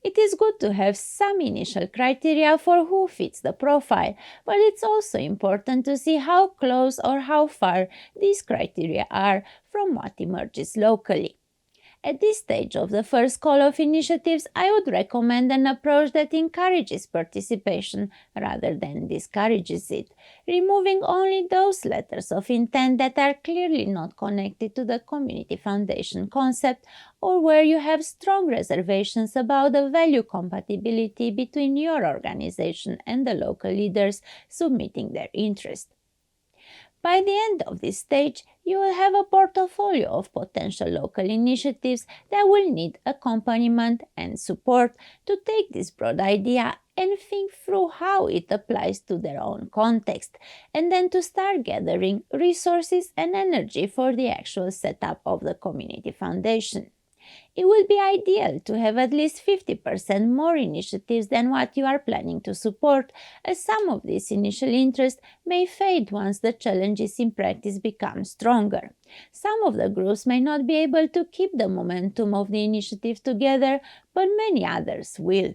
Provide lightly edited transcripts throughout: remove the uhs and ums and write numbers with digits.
It is good to have some initial criteria for who fits the profile, but it's also important to see how close or how far these criteria are from what emerges locally. At this stage of the first call of initiatives, I would recommend an approach that encourages participation rather than discourages it, removing only those letters of intent that are clearly not connected to the community foundation concept or where you have strong reservations about the value compatibility between your organization and the local leaders submitting their interest. By the end of this stage, you will have a portfolio of potential local initiatives that will need accompaniment and support to take this broad idea and think through how it applies to their own context, and then to start gathering resources and energy for the actual setup of the community foundation. It would be ideal to have at least 50% more initiatives than what you are planning to support, as some of this initial interest may fade once the challenges in practice become stronger. Some of the groups may not be able to keep the momentum of the initiative together, but many others will.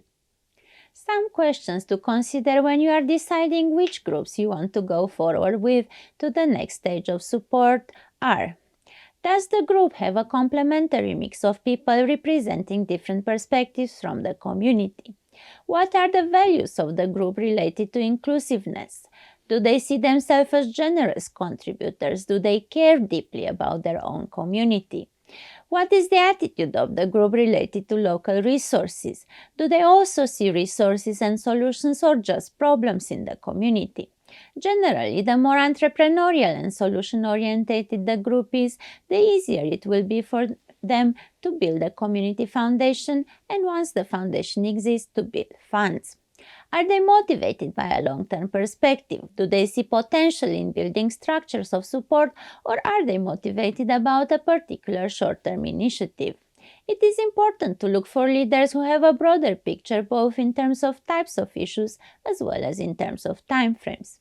Some questions to consider when you are deciding which groups you want to go forward with to the next stage of support are: does the group have a complementary mix of people representing different perspectives from the community? What are the values of the group related to inclusiveness? Do they see themselves as generous contributors? Do they care deeply about their own community? What is the attitude of the group related to local resources? Do they also see resources and solutions or just problems in the community? Generally, the more entrepreneurial and solution-oriented the group is, the easier it will be for them to build a community foundation, and once the foundation exists, to build funds. Are they motivated by a long-term perspective? Do they see potential in building structures of support, or are they motivated about a particular short-term initiative? It is important to look for leaders who have a broader picture both in terms of types of issues as well as in terms of timeframes.